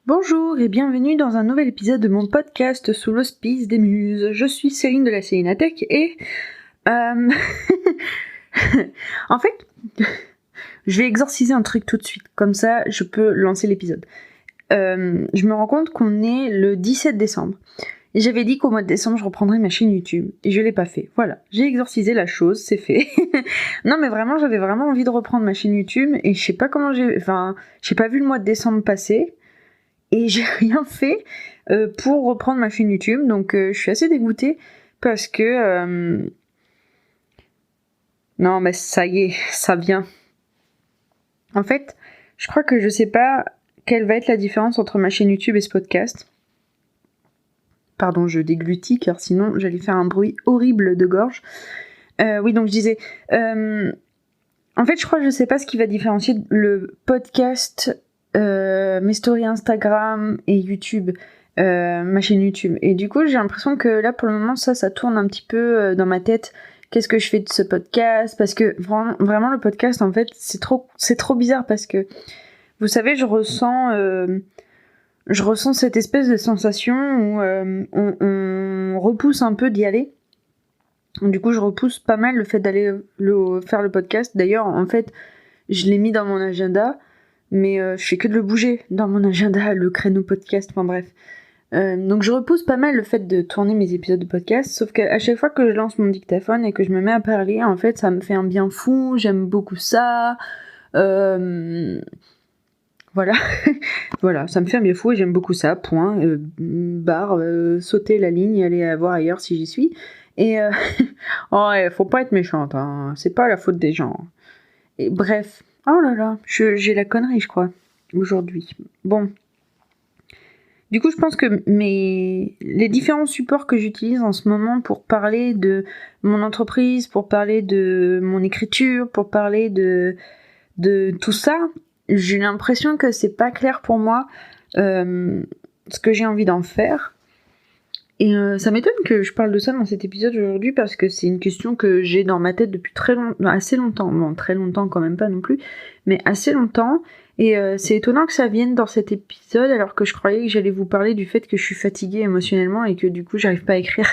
Bonjour et bienvenue dans un nouvel épisode de mon podcast sous l'auspice des muses. Je suis Céline de la Célinatech et... en fait, je vais exorciser un truc tout de suite, comme ça je peux lancer l'épisode. Je me rends compte qu'on est le 17 décembre. Et j'avais dit qu'au mois de décembre je reprendrais ma chaîne YouTube. Et je l'ai pas fait. Voilà, j'ai exorcisé la chose, c'est fait. Non mais vraiment, j'avais vraiment envie de reprendre ma chaîne YouTube et je sais pas comment j'ai pas vu le mois de décembre passer. Et j'ai rien fait pour reprendre ma chaîne YouTube, donc je suis assez dégoûtée parce que... Non mais ça y est, ça vient. En fait, je crois que je sais pas quelle va être la différence entre ma chaîne YouTube et ce podcast. Pardon, je déglutis car sinon j'allais faire un bruit horrible de gorge. Oui, donc je disais... En fait, je crois que je sais pas ce qui va différencier le podcast... mes stories Instagram et YouTube, ma chaîne YouTube. Et du coup, j'ai l'impression que là, pour le moment, ça tourne un petit peu dans ma tête. Qu'est-ce que je fais de ce podcast ? Parce que vraiment, le podcast, en fait, c'est trop bizarre parce que, vous savez, je ressens cette espèce de sensation où on repousse un peu d'y aller. Du coup, je repousse pas mal le fait d'aller faire le podcast. D'ailleurs, en fait, je l'ai mis dans mon agenda. Mais je fais que de le bouger dans mon agenda, le créneau podcast, enfin bref. Donc je repousse pas mal le fait de tourner mes épisodes de podcast, sauf qu'à chaque fois que je lance mon dictaphone et que je me mets à parler, en fait, ça me fait un bien fou, j'aime beaucoup ça. Voilà. Voilà, ça me fait un bien fou et j'aime beaucoup ça, point. Barre, sauter la ligne et aller voir ailleurs si j'y suis. Et oh, ouais, faut pas être méchante, hein. C'est pas la faute des gens. Et bref, oh là là, j'ai la connerie, je crois, aujourd'hui. Bon. Du coup, je pense que les différents supports que j'utilise en ce moment pour parler de mon entreprise, pour parler de mon écriture, pour parler de tout ça, j'ai l'impression que c'est pas clair pour moi ce que j'ai envie d'en faire. Et ça m'étonne que je parle de ça dans cet épisode aujourd'hui parce que c'est une question que j'ai dans ma tête depuis assez longtemps. Bon, très longtemps quand même pas non plus, mais assez longtemps. Et c'est étonnant que ça vienne dans cet épisode alors que je croyais que j'allais vous parler du fait que je suis fatiguée émotionnellement et que du coup j'arrive pas à écrire.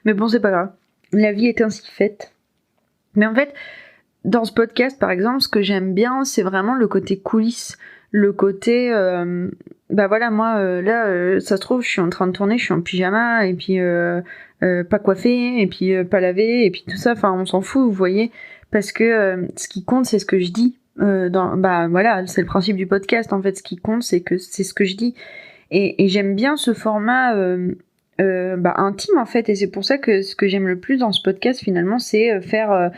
Mais bon, c'est pas grave. La vie est ainsi faite. Mais en fait, dans ce podcast par exemple, ce que j'aime bien, c'est vraiment le côté coulisses. Le côté... bah voilà, moi, là, ça se trouve, je suis en train de tourner, je suis en pyjama, et puis pas coiffée, et puis pas lavée, et puis tout ça, enfin, on s'en fout, vous voyez, parce que ce qui compte, c'est ce que je dis. Bah voilà, c'est le principe du podcast, en fait, ce qui compte, c'est ce que je dis. Et j'aime bien ce format intime, en fait, et c'est pour ça que ce que j'aime le plus dans ce podcast, finalement, c'est faire...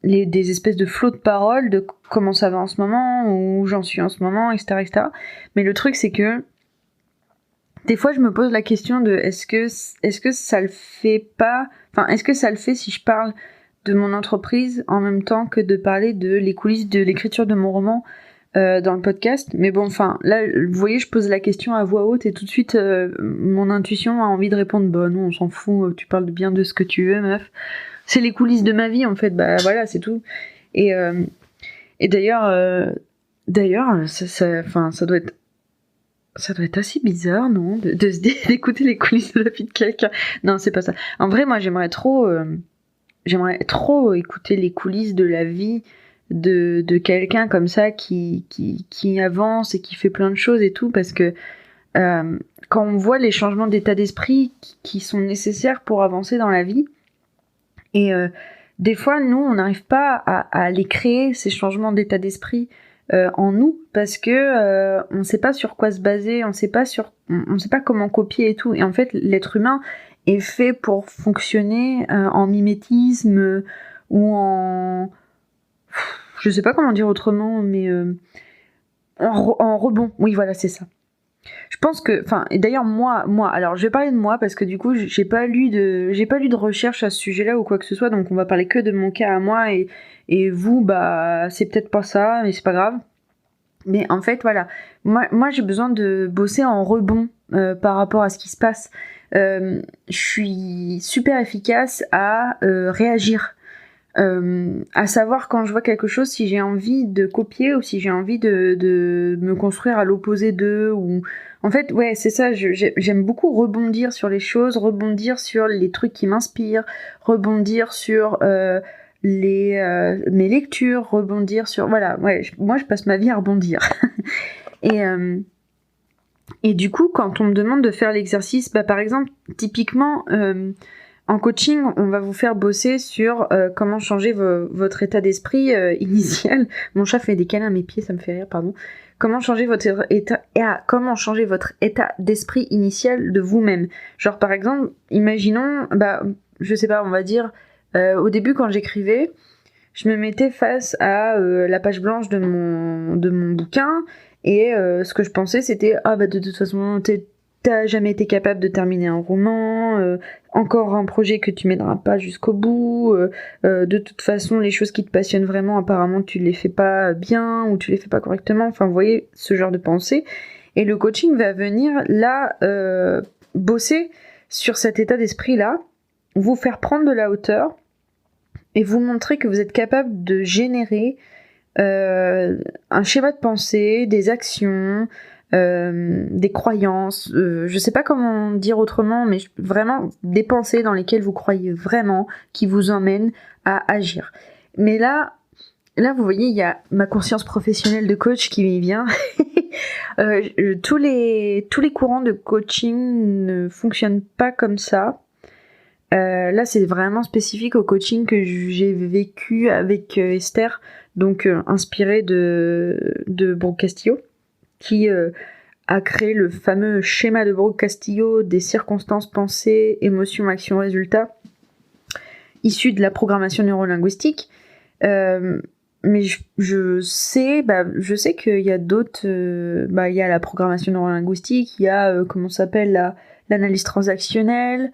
des espèces de flots de paroles de comment ça va en ce moment, où j'en suis en ce moment, etc., etc. Mais le truc, c'est que des fois, je me pose la question de est-ce que ça le fait pas... Enfin, est-ce que ça le fait si je parle de mon entreprise en même temps que de parler de les coulisses de l'écriture de mon roman dans le podcast. Mais bon, enfin, là, vous voyez, je pose la question à voix haute et tout de suite, mon intuition a envie de répondre « Bah non, on s'en fout, tu parles bien de ce que tu veux, meuf. » C'est les coulisses de ma vie, en fait, bah voilà, c'est tout. Et d'ailleurs, ça doit être assez bizarre, non, d'écouter les coulisses de la vie de quelqu'un. Non, c'est pas ça. En vrai, moi, j'aimerais trop écouter les coulisses de la vie de quelqu'un comme ça qui avance et qui fait plein de choses et tout, parce que quand on voit les changements d'état d'esprit qui sont nécessaires pour avancer dans la vie, et des fois, nous, on n'arrive pas à les créer, ces changements d'état d'esprit en nous, parce que on ne sait pas sur quoi se baser, on ne sait pas comment copier et tout. Et en fait, l'être humain est fait pour fonctionner en mimétisme ou en... Je sais pas comment dire autrement, mais en rebond. Oui, voilà, c'est ça. Je pense que, enfin, et d'ailleurs moi, alors je vais parler de moi parce que du coup j'ai pas lu de recherche à ce sujet-là ou quoi que ce soit, donc on va parler que de mon cas à moi et vous, bah c'est peut-être pas ça, mais c'est pas grave. Mais en fait voilà, moi j'ai besoin de bosser en rebond par rapport à ce qui se passe. Je suis super efficace à réagir. à savoir quand je vois quelque chose si j'ai envie de copier ou si j'ai envie de me construire à l'opposé d'eux. Ou en fait, ouais, c'est ça. J'aime beaucoup rebondir sur les choses, rebondir sur les trucs qui m'inspirent, rebondir sur mes lectures, rebondir sur voilà. Ouais, moi je passe ma vie à rebondir. et et du coup, quand on me demande de faire l'exercice, bah par exemple, typiquement. En coaching, on va vous faire bosser sur comment changer votre état d'esprit initial. Mon chat fait des câlins à mes pieds, ça me fait rire, pardon. Comment changer votre état d'esprit initial de vous-même. Genre par exemple, imaginons, je sais pas, on va dire, au début quand j'écrivais, je me mettais face à la page blanche de mon bouquin et ce que je pensais c'était de toute façon t'as jamais été capable de terminer un roman, encore un projet que tu mèneras pas jusqu'au bout, de toute façon les choses qui te passionnent vraiment apparemment tu les fais pas bien ou tu les fais pas correctement, enfin vous voyez ce genre de pensée. Et le coaching va venir là bosser sur cet état d'esprit là, vous faire prendre de la hauteur et vous montrer que vous êtes capable de générer un schéma de pensée, des actions, des croyances, je sais pas comment dire autrement, mais vraiment des pensées dans lesquelles vous croyez vraiment, qui vous emmènent à agir. Mais là vous voyez, il y a ma conscience professionnelle de coach qui m'y vient. Tous les courants de coaching ne fonctionnent pas comme ça. Là, c'est vraiment spécifique au coaching que j'ai vécu avec Esther, donc inspirée de Brooke Castillo, qui a créé le fameux schéma de Brooke Castillo des circonstances, pensées, émotions, actions, résultats, issu de la programmation neurolinguistique. Mais je sais qu'il y a d'autres... il y a la programmation neurolinguistique, il y a, comment ça s'appelle, l'analyse transactionnelle...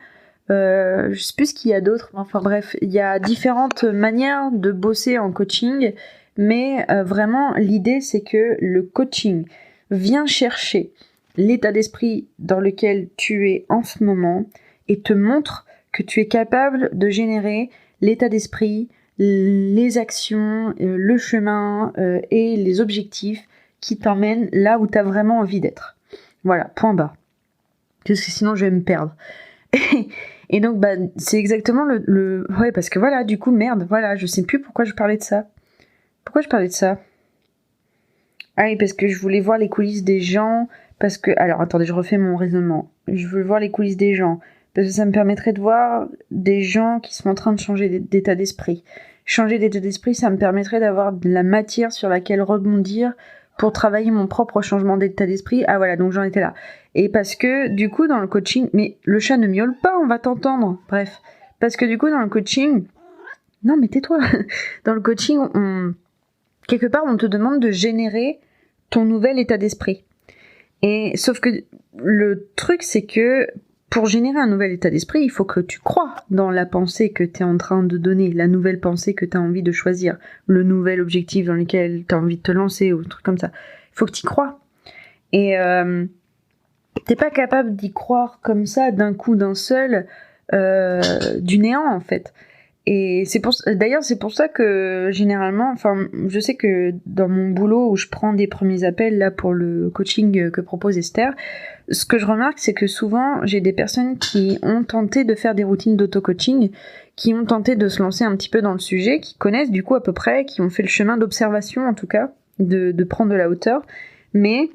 je sais plus ce qu'il y a d'autre, enfin bref, il y a différentes manières de bosser en coaching, mais vraiment l'idée c'est que le coaching vient chercher l'état d'esprit dans lequel tu es en ce moment et te montre que tu es capable de générer l'état d'esprit, les actions, le chemin et les objectifs qui t'emmènent là où tu as vraiment envie d'être. Voilà, point barre. Parce que sinon je vais me perdre. Et donc c'est exactement ouais, parce que voilà, du coup je sais plus pourquoi je parlais de ça. Ah oui, parce que je voulais voir les coulisses des gens, parce que alors attendez, je refais mon raisonnement. Je veux voir les coulisses des gens parce que ça me permettrait de voir des gens qui sont en train de changer d'état d'esprit. Changer d'état d'esprit, ça me permettrait d'avoir de la matière sur laquelle rebondir pour travailler mon propre changement d'état d'esprit. Ah voilà, donc j'en étais là. Et parce que du coup dans le coaching, mais le chat ne miaule pas, on va t'entendre. Bref, parce que du coup dans le coaching, non mais tais-toi. Dans le coaching, quelque part on te demande de générer ton nouvel état d'esprit. Et sauf que le truc c'est que pour générer un nouvel état d'esprit, il faut que tu crois dans la pensée que tu es en train de donner, la nouvelle pensée que tu as envie de choisir, le nouvel objectif dans lequel tu as envie de te lancer ou un truc comme ça. Il faut que tu y crois. Et t'es pas capable d'y croire comme ça d'un coup, d'un seul, du néant en fait. Et d'ailleurs c'est pour ça que généralement, enfin je sais que dans mon boulot où je prends des premiers appels là pour le coaching que propose Esther, ce que je remarque c'est que souvent j'ai des personnes qui ont tenté de faire des routines d'auto-coaching, qui ont tenté de se lancer un petit peu dans le sujet, qui connaissent du coup à peu près, qui ont fait le chemin d'observation en tout cas, de prendre de la hauteur, mais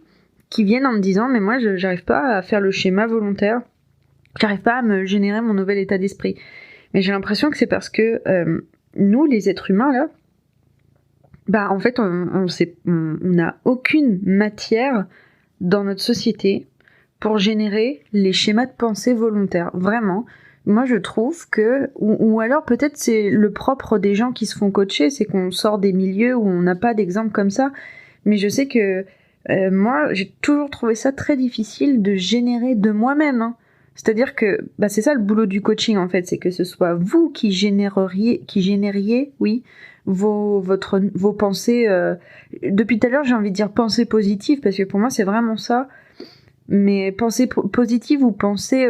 qui viennent en me disant mais moi j'arrive pas à faire le schéma volontaire, j'arrive pas à me générer mon nouvel état d'esprit. Mais j'ai l'impression que c'est parce que nous, les êtres humains, là, en fait, on n'a aucune matière dans notre société pour générer les schémas de pensée volontaires. Vraiment, moi je trouve que... Ou alors peut-être c'est le propre des gens qui se font coacher, c'est qu'on sort des milieux où on n'a pas d'exemple comme ça. Mais je sais que moi, j'ai toujours trouvé ça très difficile de générer de moi-même, hein. C'est-à-dire que c'est ça le boulot du coaching en fait, c'est que ce soit vous qui génériez, oui, vos pensées. Depuis tout à l'heure, j'ai envie de dire pensées positives parce que pour moi c'est vraiment ça. Mais pensées positives ou pensées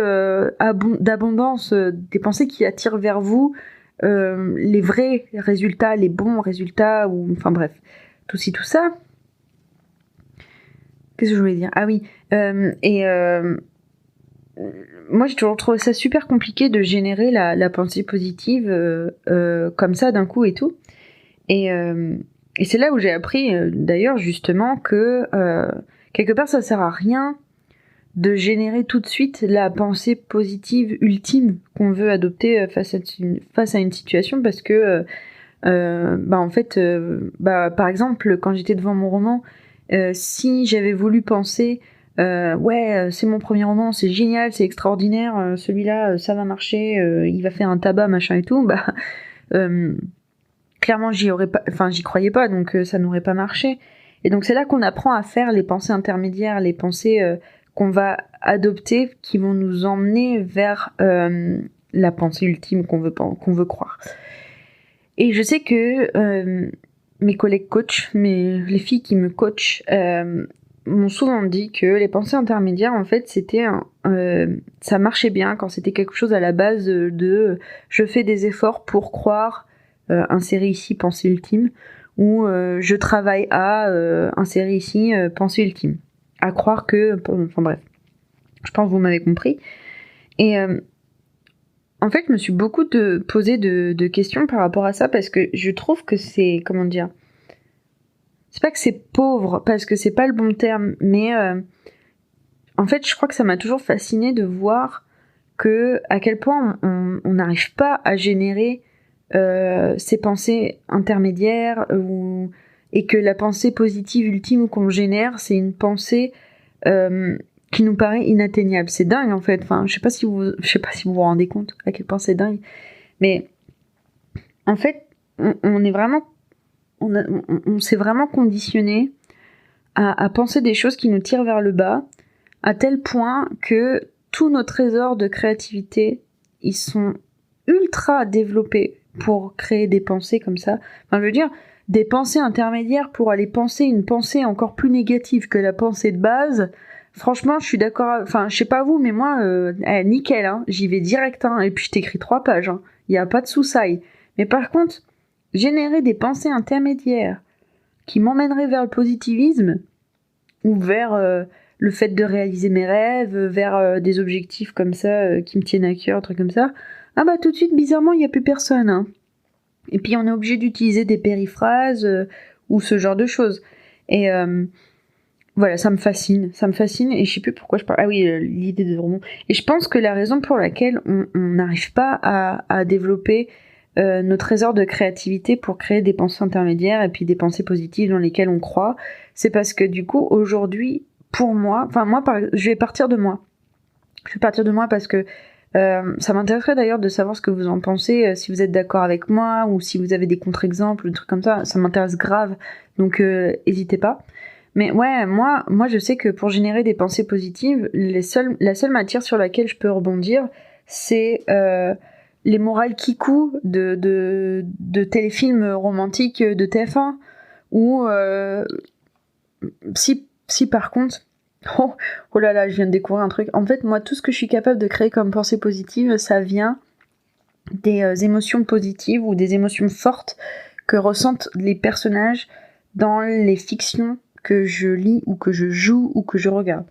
d'abondance, des pensées qui attirent vers vous les vrais résultats, les bons résultats, ou enfin bref, tout ci, tout ça. Qu'est-ce que je voulais dire ? Ah oui, moi j'ai toujours trouvé ça super compliqué de générer la pensée positive comme ça d'un coup et tout. Et c'est là où j'ai appris d'ailleurs justement que quelque part ça sert à rien de générer tout de suite la pensée positive ultime qu'on veut adopter face à une situation, parce que en fait par exemple quand j'étais devant mon roman, si j'avais voulu penser c'est mon premier roman, c'est génial, c'est extraordinaire, celui-là ça va marcher, il va faire un tabac machin et tout, clairement j'y croyais pas, donc ça n'aurait pas marché. Et donc c'est là qu'on apprend à faire les pensées intermédiaires, les pensées qu'on va adopter, qui vont nous emmener vers la pensée ultime qu'on veut croire. Et je sais que mes collègues coachs, les filles qui me coachent, m'ont souvent dit que les pensées intermédiaires, en fait, ça marchait bien quand c'était quelque chose à la base de je fais des efforts pour croire, insérer ici pensée ultime, ou je travaille à insérer ici pensée ultime. À croire que... Enfin bref, je pense que vous m'avez compris. Et en fait, je me suis beaucoup posé de questions par rapport à ça, parce que je trouve que c'est... Comment dire ? C'est pas que c'est pauvre, parce que c'est pas le bon terme, mais en fait, je crois que ça m'a toujours fasciné de voir à quel point on n'arrive pas à générer ces pensées intermédiaires, et que la pensée positive ultime qu'on génère, c'est une pensée qui nous paraît inatteignable. C'est dingue en fait. Enfin, je sais pas si vous vous rendez compte à quel point c'est dingue. Mais en fait, on est vraiment, on s'est vraiment conditionné à penser des choses qui nous tirent vers le bas, à tel point que tous nos trésors de créativité, ils sont ultra développés pour créer des pensées comme ça. Enfin, je veux dire, des pensées intermédiaires pour aller penser une pensée encore plus négative que la pensée de base. Franchement, je suis d'accord. Enfin, je sais pas vous, mais moi, nickel, hein, j'y vais direct, hein, et puis je t'écris 3 pages. Il n'y a pas de sous-saille. Mais par contre, générer des pensées intermédiaires qui m'emmèneraient vers le positivisme, ou vers le fait de réaliser mes rêves, vers des objectifs comme ça qui me tiennent à cœur, un truc comme ça, tout de suite, bizarrement, il n'y a plus personne. Hein. Et puis on est obligé d'utiliser des périphrases ou ce genre de choses. Et voilà, ça me fascine, et je sais plus pourquoi je parle. Ah oui, l'idée de roman. Et je pense que la raison pour laquelle on n'arrive pas à développer nos trésors de créativité pour créer des pensées intermédiaires et puis des pensées positives dans lesquelles on croit, c'est parce que du coup, aujourd'hui, pour moi, je vais partir de moi. Je vais partir de moi parce que ça m'intéresserait d'ailleurs de savoir ce que vous en pensez, si vous êtes d'accord avec moi ou si vous avez des contre-exemples, des trucs comme ça m'intéresse grave, donc n'hésitez pas. Mais ouais, moi je sais que pour générer des pensées positives, la seule matière sur laquelle je peux rebondir, c'est les morales kikou de téléfilms romantiques de TF1, ou si par contre... Oh là là, je viens de découvrir un truc. En fait, moi, tout ce que je suis capable de créer comme pensée positive, ça vient des émotions positives ou des émotions fortes que ressentent les personnages dans les fictions que je lis ou que je joue ou que je regarde.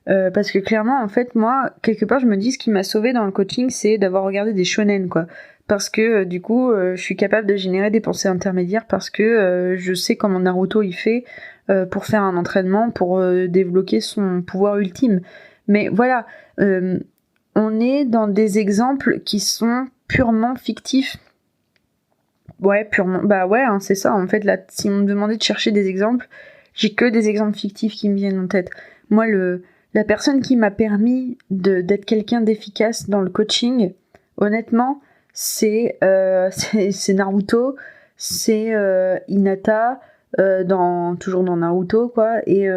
Parce que clairement, en fait, moi, quelque part, je me dis ce qui m'a sauvée dans le coaching, c'est d'avoir regardé des shonen, quoi. Parce que du coup, je suis capable de générer des pensées intermédiaires parce que je sais comment Naruto il fait pour faire un entraînement, pour débloquer son pouvoir ultime. Mais voilà, on est dans des exemples qui sont purement fictifs. Ouais, purement. Bah ouais, hein, c'est ça. En fait, là, si on me demandait de chercher des exemples, j'ai que des exemples fictifs qui me viennent en tête. Moi, la personne qui m'a permis d'être quelqu'un d'efficace dans le coaching, honnêtement, c'est Naruto, c'est Hinata, toujours dans Naruto, quoi. Et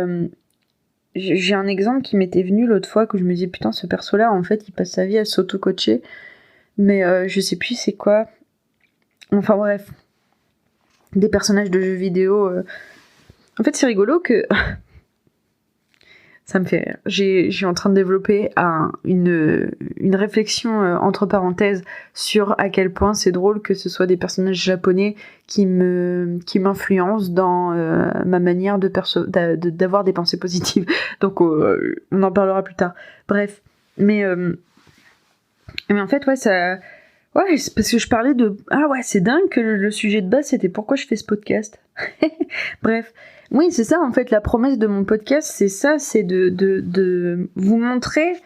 j'ai un exemple qui m'était venu l'autre fois, que je me disais, putain, ce perso-là, en fait, il passe sa vie à s'auto-coacher. Mais je sais plus c'est quoi. Enfin bref. Des personnages de jeux vidéo. En fait, c'est rigolo que... Ça me fait rire. Je suis en train de développer une réflexion entre parenthèses sur à quel point c'est drôle que ce soit des personnages japonais qui m'influencent dans ma manière d'avoir des pensées positives. Donc on en parlera plus tard. Bref, mais en fait ça. Ouais, c'est parce que je parlais de... Ah ouais, c'est dingue que le sujet de base, c'était pourquoi je fais ce podcast. Bref. Oui, c'est ça, en fait, la promesse de mon podcast, c'est ça, c'est de vous montrer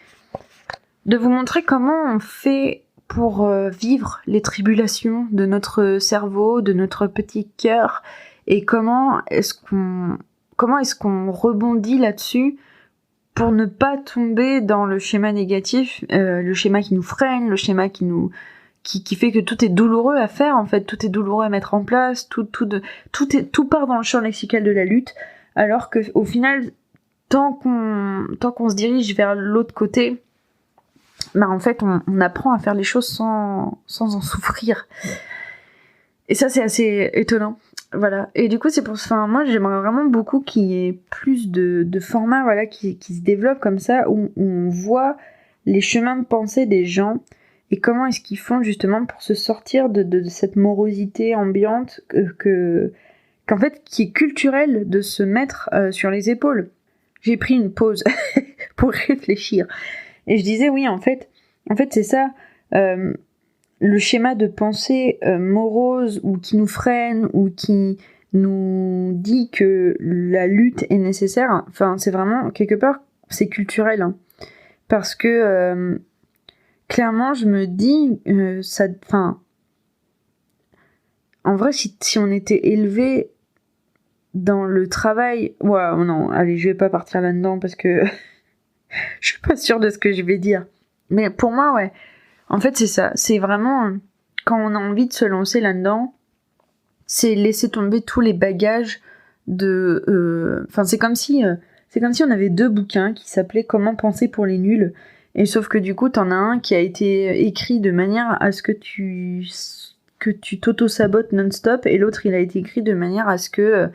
comment on fait pour vivre les tribulations de notre cerveau, de notre petit cœur, et comment est-ce qu'on rebondit là-dessus pour ne pas tomber dans le schéma négatif, le schéma qui nous freine, le schéma qui fait que tout est douloureux à faire, en fait, tout est douloureux à mettre en place, tout part dans le champ lexical de la lutte, alors que au final, tant qu'on se dirige vers l'autre côté, bah en fait, on apprend à faire les choses sans en souffrir. Et ça, c'est assez étonnant. Voilà. Et du coup, c'est pour ça, enfin, moi, j'aimerais vraiment beaucoup qu'il y ait plus de formats, voilà, qui se développent comme ça, où on voit les chemins de pensée des gens, et comment est-ce qu'ils font justement pour se sortir de cette morosité ambiante qu'en fait, qui est culturelle de se mettre sur les épaules. J'ai pris une pause pour réfléchir. Et je disais oui, en fait c'est ça, le schéma de pensée morose ou qui nous freine ou qui nous dit que la lutte est nécessaire, enfin c'est vraiment, quelque part, c'est culturel. Hein. Parce que... clairement, je me dis, en vrai, si on était élevé dans le travail, ouais, non, allez, je vais pas partir là-dedans parce que je suis pas sûre de ce que je vais dire. Mais pour moi, ouais, en fait, c'est ça. C'est vraiment, quand on a envie de se lancer là-dedans, c'est laisser tomber tous les bagages c'est comme si on avait 2 bouquins qui s'appelaient Comment penser pour les nuls. Et sauf que du coup, t'en as un qui a été écrit de manière à ce que tu t'auto-sabotes non-stop, et l'autre, il a été écrit de manière à ce que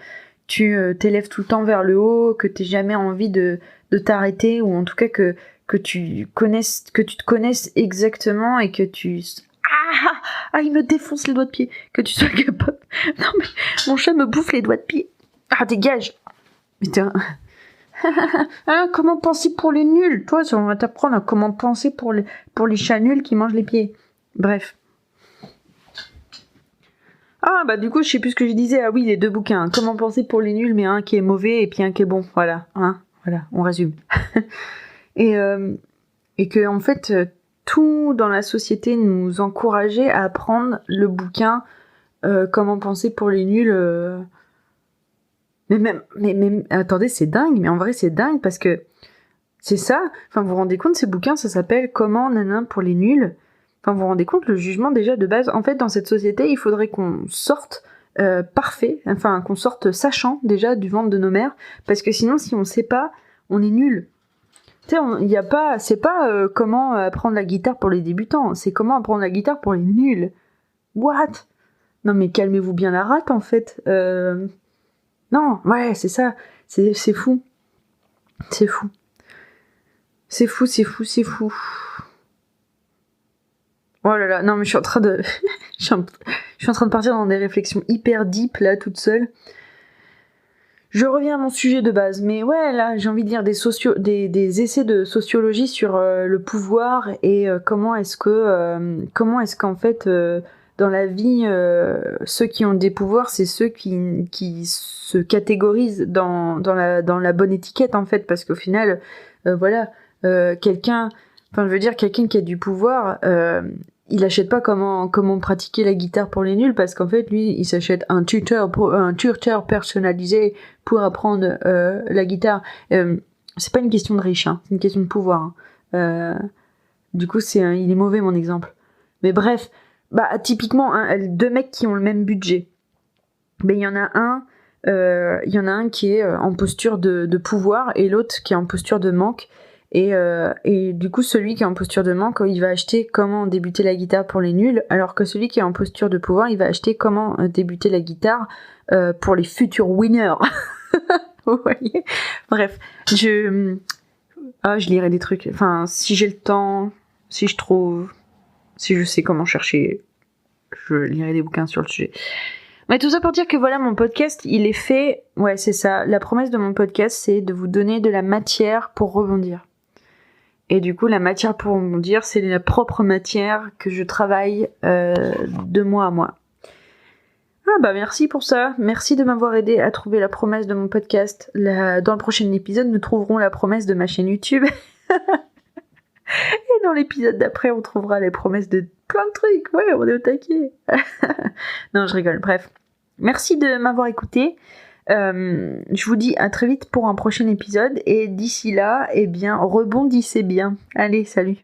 tu t'élèves tout le temps vers le haut, que t'aies jamais envie de t'arrêter, ou en tout cas que tu te connaisses exactement et que tu... il me défonce les doigts de pied. Que tu sois capable... Non mais, mon chat me bouffe les doigts de pied. Ah, dégage. Putain... comment penser pour les nuls? Toi, on va t'apprendre à comment penser pour les chats nuls qui mangent les pieds. Bref. Ah, bah du coup, je sais plus ce que je disais. Ah oui, les 2 bouquins. Comment penser pour les nuls, mais un qui est mauvais et puis un qui est bon. Voilà, hein, voilà, on résume. et que, en fait, tout dans la société nous encourageait à apprendre le bouquin Comment penser pour les nuls... Mais attendez, c'est dingue, mais en vrai c'est dingue parce que c'est ça, enfin vous vous rendez compte, ces bouquins, ça s'appelle Comment nanan pour les nuls. Enfin vous vous rendez compte, le jugement déjà de base, en fait dans cette société, il faudrait qu'on sorte parfait, enfin qu'on sorte sachant déjà du ventre de nos mères, parce que sinon si on sait pas, on est nul. Tu sais, il y a pas, c'est pas comment apprendre la guitare pour les débutants, c'est comment apprendre la guitare pour les nuls. What? Non mais calmez-vous bien la rate en fait. Non, ouais, c'est ça. C'est fou. C'est fou. C'est fou, c'est fou, c'est fou. Oh là là, non mais je suis en train de... je suis en train de partir dans des réflexions hyper deep, là, toute seule. Je reviens à mon sujet de base, mais ouais, là, j'ai envie de lire des essais de sociologie sur le pouvoir et comment est-ce qu'en fait... dans la vie, ceux qui ont des pouvoirs, c'est ceux qui se catégorisent dans la bonne étiquette, en fait, parce qu'au final, quelqu'un qui a du pouvoir, il achète pas comment pratiquer la guitare pour les nuls, parce qu'en fait, lui, il s'achète un tuteur personnalisé pour apprendre la guitare. C'est pas une question de riche, hein, c'est une question de pouvoir. Hein. Du coup, il est mauvais, mon exemple. Mais bref... Bah, typiquement, hein, 2 mecs qui ont le même budget. Mais il y en a un qui est en posture de pouvoir et l'autre qui est en posture de manque. Et du coup, celui qui est en posture de manque, il va acheter comment débuter la guitare pour les nuls, alors que celui qui est en posture de pouvoir, il va acheter comment débuter la guitare pour les futurs winners. Vous voyez. Bref, je lirai des trucs. Enfin, si j'ai le temps, si je trouve, si je sais comment chercher, je lirai des bouquins sur le sujet. Mais tout ça pour dire que voilà, mon podcast, il est fait... Ouais, c'est ça. La promesse de mon podcast, c'est de vous donner de la matière pour rebondir. Et du coup, la matière pour rebondir, c'est la propre matière que je travaille de mois à mois. Ah bah merci pour ça. Merci de m'avoir aidé à trouver la promesse de mon podcast. Dans le prochain épisode, nous trouverons la promesse de ma chaîne YouTube. Et dans l'épisode d'après, on trouvera les promesses de plein de trucs. Ouais, on est au taquet. Non, je rigole. Bref. Merci de m'avoir écouté. Je vous dis à très vite pour un prochain épisode. Et d'ici là, eh bien, rebondissez bien. Allez, salut.